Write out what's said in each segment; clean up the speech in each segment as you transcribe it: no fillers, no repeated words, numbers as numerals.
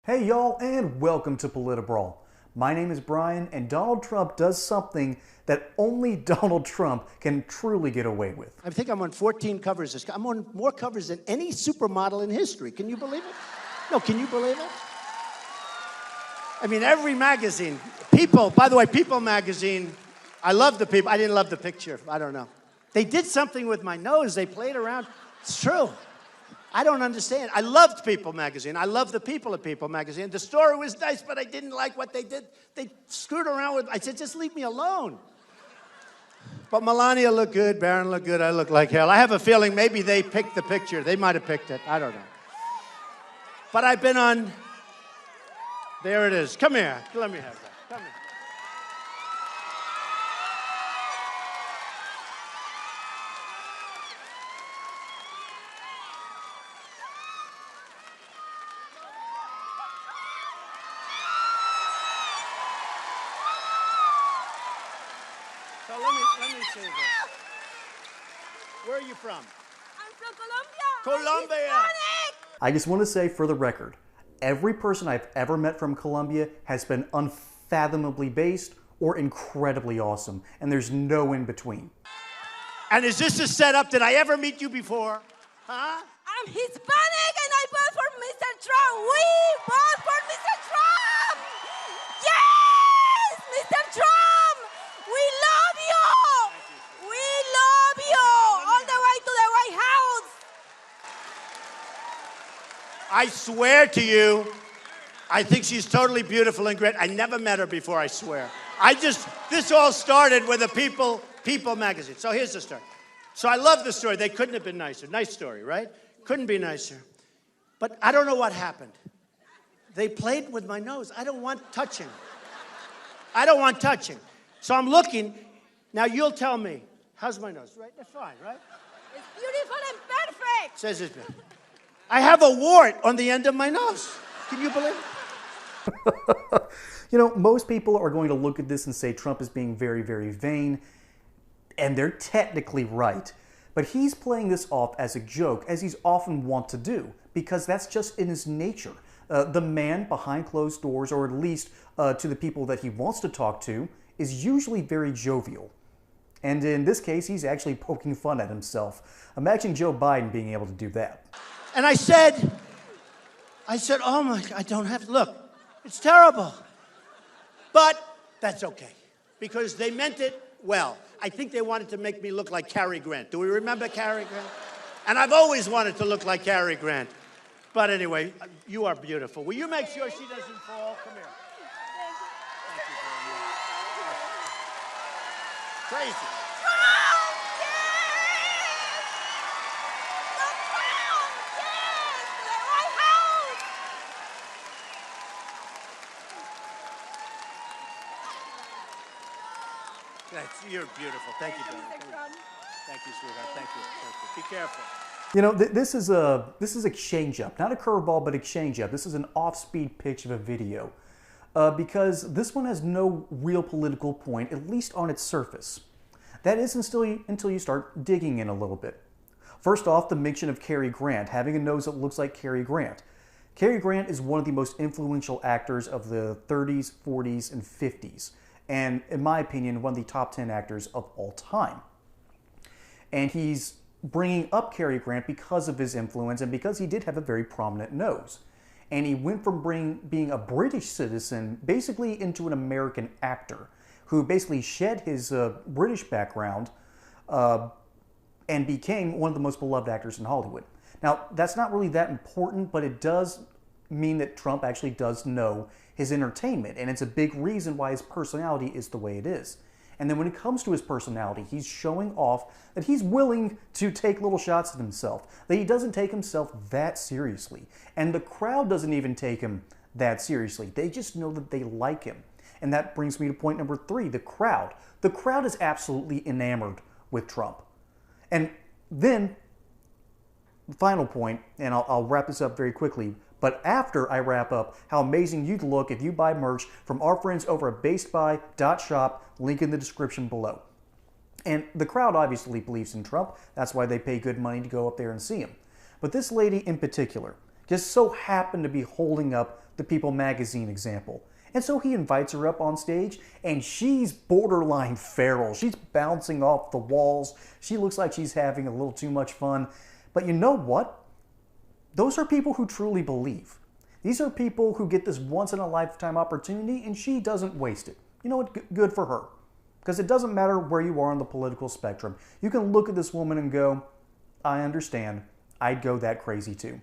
Hey y'all, and welcome to Politibrawl. My name is Brian, and Donald Trump does something that only Donald Trump can truly get away with. I think I'm on 14 covers. I'm on more covers than any supermodel in history. Can you believe it? No, can you believe it? I mean, every magazine. People, by the way, People magazine, I love the People. I didn't love the picture. I don't know. They did something with my nose. They played around. It's true. I don't understand. I loved People magazine. I love the people at People magazine. The story was nice, but I didn't like what they did. They screwed around with. I said, just leave me alone. But Melania looked good. Barron looked good. I look like hell. I have a feeling maybe they picked the picture. They might have picked it. I don't know. But I've been on. There it is. Come here. Let me have that. Come here. So let me say this. Where are you from? I'm from Colombia. Colombia. Hispanic. I just want to say for the record, every person I've ever met from Colombia has been unfathomably based or incredibly awesome, and there's no in between. And is this a setup? Did I ever meet you before? Huh? I'm Hispanic and I vote for Mr. Trump. We vote for Mr. Trump. Yes, Mr. Trump. We love you. We love you. All the way to the White House. I swear to you, I think she's totally beautiful and great. I never met her before, I swear. This all started with a People magazine. So here's the story. So I love the story. They couldn't have been nicer. Nice story, right? Couldn't be nicer. But I don't know what happened. They played with my nose. I don't want touching. I don't want touching. So I'm looking. Now you'll tell me. How's my nose? Right? That's fine, right? It's beautiful and perfect. Says it's been. I have a wart on the end of my nose. Can you believe it? You know, most people are going to look at this and say Trump is being very, very vain, and they're technically right. But he's playing this off as a joke, as he's often wont to do, because that's just in his nature. The man behind closed doors, or at least to the people that he wants to talk to, is usually very jovial. And in this case, he's actually poking fun at himself. Imagine Joe Biden being able to do that. And I said, oh my, I don't have to, look, it's terrible. But that's okay, because they meant it well. I think they wanted to make me look like Cary Grant. Do we remember Cary Grant? And I've always wanted to look like Cary Grant. But anyway, you are beautiful. Will you make sure she doesn't fall? Come here. Thank you very much. Crazy. You're beautiful. Thank you, darling. Thank you, sweetheart. Thank you. Thank you. Be careful. You know, this is a change-up, not a curveball, but a change-up. This is an off-speed pitch of a video, because this one has no real political point, at least on its surface. That is until you start digging in a little bit. First off, the mention of Cary Grant, having a nose that looks like Cary Grant. Cary Grant is one of the most influential actors of the 30s, 40s, and 50s. And in my opinion, one of the top 10 actors of all time. And he's bringing up Cary Grant because of his influence and because he did have a very prominent nose. And he went from being a British citizen basically into an American actor who basically shed his British background and became one of the most beloved actors in Hollywood. Now, that's not really that important, but it does mean that Trump actually does know his entertainment, and it's a big reason why his personality is the way it is. And then when it comes to his personality, he's showing off that he's willing to take little shots at himself, that he doesn't take himself that seriously. And the crowd doesn't even take him that seriously. They just know that they like him. And that brings me to point number 3, the crowd. The crowd is absolutely enamored with Trump. And then, the final point, and I'll wrap this up very quickly, but after I wrap up how amazing you'd look if you buy merch from our friends over at basedby.shop, link in the description below. And the crowd obviously believes in Trump. That's why they pay good money to go up there and see him. But this lady in particular just so happened to be holding up the People magazine example. And so he invites her up on stage, and she's borderline feral. She's bouncing off the walls. She looks like she's having a little too much fun. But you know what? Those are people who truly believe. These are people who get this once-in-a-lifetime opportunity, and she doesn't waste it. You know what? Good for her. Because it doesn't matter where you are on the political spectrum. You can look at this woman and go, I understand. I'd go that crazy too.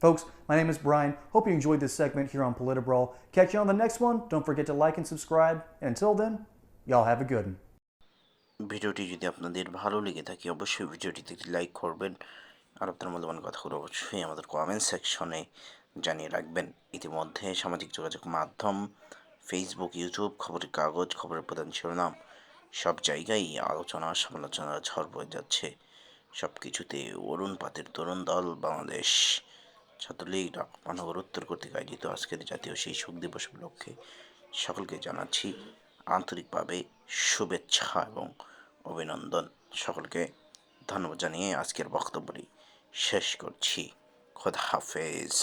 Folks, my name is Brian. Hope you enjoyed this segment here on Politibrawl. Catch you on the next one. Don't forget to like and subscribe. And until then, y'all have a good one. ভিডিওটি যদি আপনাদের ভালো লেগে থাকে অবশ্যই ভিডিওটিতে একটি like করবেন আর আপনার মূল্যবান কথাগুলো অবশ্যই আমাদের কমেন্ট সেকশনে জানিয়ে রাখবেন। ইতিমধ্যে সামাজিক যোগাযোগ মাধ্যম ফেসবুক, ইউটিউব, খবরের কাগজ, খবরের প্রধান শিরোনাম সব জায়গায় আলোচনা সমালোচনার ঝড় বয়ে যাচ্ছে। সব কিছুতে অরুণ পাতের তরুণ দল বাংলাদেশ ছাত্রলীগ মহানগর উত্তর কর্তৃক আয়োজিত আজকের জাতীয় শিশু দিবস উপলক্ষে সকলকে জানাচ্ছি আন্তরিকভাবে শুভেচ্ছা এবং অভিনন্দন। সকলকে ধন্যবাদ জানিয়ে আজকের বক্তব্যটি শেষ করছি। খোদা হাফেজ।